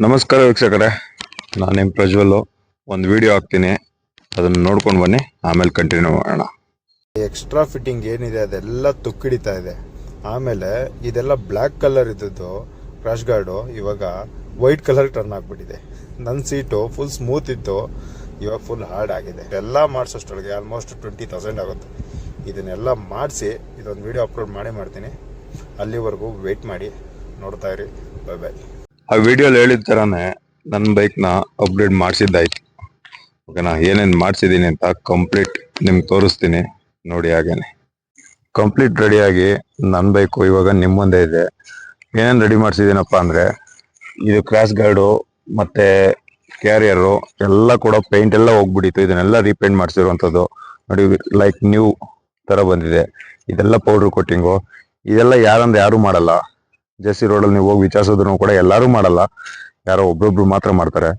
ನಮಸ್ಕಾರ ವೀಕ್ಷಕರೇ, ನಾನು ನಿಮ್ಮ ಪ್ರಜ್ವಲ್ಲು. ಒಂದು ವಿಡಿಯೋ ಹಾಕ್ತೀನಿ, ಅದನ್ನು ನೋಡ್ಕೊಂಡು ಬನ್ನಿ, ಆಮೇಲೆ ಕಂಟಿನ್ಯೂ ಮಾಡೋಣ. ಎಕ್ಸ್ಟ್ರಾ ಫಿಟ್ಟಿಂಗ್ ಏನಿದೆ ಅದೆಲ್ಲ ತುಕ್ಕಿಡಿತಾ ಇದೆ. ಆಮೇಲೆ ಇದೆಲ್ಲ ಬ್ಲ್ಯಾಕ್ ಕಲರ್ ಇದ್ದದ್ದು ಕ್ರಾಶ್ ಗಾರ್ಡು ಇವಾಗ ವೈಟ್ ಕಲರ್ ಟರ್ನ್ ಆಗಿಬಿಟ್ಟಿದೆ. ನನ್ನ ಸೀಟು ಫುಲ್ ಸ್ಮೂತ್ ಇತ್ತು, ಇವಾಗ ಫುಲ್ ಹಾರ್ಡ್ ಆಗಿದೆ. ಎಲ್ಲ ಮಾಡಿಸೋಷ್ಟೊಳಗೆ ಆಲ್ಮೋಸ್ಟ್ 20,000 ಆಗುತ್ತೆ. ಇದನ್ನೆಲ್ಲ ಮಾಡಿಸಿ ಇದೊಂದು ವಿಡಿಯೋ ಅಪ್ಲೋಡ್ ಮಾಡ್ತೀನಿ. ಅಲ್ಲಿವರೆಗೂ ವೆಯ್ಟ್ ಮಾಡಿ, ನೋಡ್ತಾ ಇರಿ. Bye bye. ಆ ವಿಡಿಯೋಲಿ ಹೇಳಿದ ಥರನೇ ನನ್ನ ಬೈಕ್ನ ಅಪ್ಗ್ರೇಡ್ ಮಾಡಿಸಿದ್ದಾಯ್ತು. ಓಕೆನಾ? ಏನೇನು ಮಾಡಿಸಿದ್ದೀನಿ ಅಂತ ಕಂಪ್ಲೀಟ್ ನಿಮ್ಗೆ ತೋರಿಸ್ತೀನಿ, ನೋಡಿ. ಹಾಗೇನೆ ಕಂಪ್ಲೀಟ್ ರೆಡಿಯಾಗಿ ನನ್ನ ಬೈಕು ಇವಾಗ ನಿಮ್ಮ ಮುಂದೆ ಇದೆ. ಏನೇನು ರೆಡಿ ಮಾಡಿಸಿದ್ದೀನಪ್ಪ ಅಂದರೆ, ಇದು ಕ್ರಾಶ್ ಗಾರ್ಡು ಮತ್ತು ಕ್ಯಾರಿಯರು ಎಲ್ಲ ಕೂಡ ಪೇಂಟ್ ಎಲ್ಲ ಹೋಗ್ಬಿಟ್ಟಿತ್ತು. ಇದನ್ನೆಲ್ಲ ರೀಪೇಂಟ್ ಮಾಡಿಸಿರುವಂಥದ್ದು ನೋಡಿ, ಲೈಕ್ ನ್ಯೂ ಥರ ಬಂದಿದೆ. ಇದೆಲ್ಲ ಪೌಡ್ರ್ ಕೋಟಿಂಗು. ಇದೆಲ್ಲ ಯಾರು ಮಾಡಲ್ಲ. ಜೆಸಿ ರೋಡಲ್ಲಿ ನೀವು ಹೋಗಿ ವಿಚಾರಿಸಿದ್ರು ಕೂಡ ಎಲ್ಲರೂ ಮಾಡಲ್ಲ, ಯಾರೋ ಒಬ್ಬೊಬ್ರು ಮಾತ್ರ ಮಾಡ್ತಾರೆ.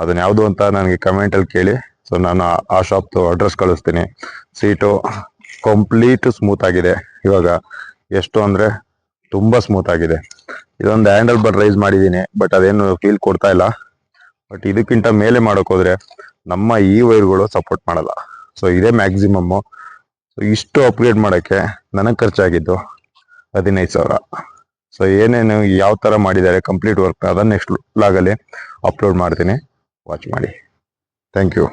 ಅದನ್ನ ಯಾವುದು ಅಂತ ನನಗೆ ಕಮೆಂಟಲ್ಲಿ ಕೇಳಿ, ಸೊ ನಾನು ಆ ಶಾಪ್ದು ಅಡ್ರೆಸ್ ಕಳಿಸ್ತೀನಿ. ಸೀಟು ಕಂಪ್ಲೀಟ್ ಸ್ಮೂತ್ ಆಗಿದೆ ಇವಾಗ. ಎಷ್ಟು ಅಂದರೆ ತುಂಬ ಸ್ಮೂತ್ ಆಗಿದೆ. ಇದೊಂದು ಹ್ಯಾಂಡಲ್ ಬಾರ್ ರೈಸ್ ಮಾಡಿದ್ದೀನಿ, ಬಟ್ ಅದೇನು ಫೀಲ್ ಕೊಡ್ತಾ ಇಲ್ಲ. ಬಟ್ ಇದಕ್ಕಿಂತ ಮೇಲೆ ಮಾಡೋಕ್ಕೋದ್ರೆ ನಮ್ಮ ಈ ವೈರ್ಗಳು ಸಪೋರ್ಟ್ ಮಾಡಲ್ಲ. ಸೊ ಇದೇ ಮ್ಯಾಕ್ಸಿಮಮ್ಮು. ಸೊ ಇಷ್ಟು ಅಪ್ಗ್ರೇಡ್ ಮಾಡೋಕ್ಕೆ ನನಗೆ ಖರ್ಚಾಗಿದ್ದು 15,000. ಸೊ ಏನೇನು ಯಾವ ಥರ ಮಾಡಿದ್ದಾರೆ ಕಂಪ್ಲೀಟ್ ವರ್ಕ್ ಅದನ್ನು ನೆಕ್ಸ್ಟ್ ವ್ಲಾಗಲ್ಲಿ ಅಪ್ಲೋಡ್ ಮಾಡ್ತೀನಿ, ವಾಚ್ ಮಾಡಿ. Thank you.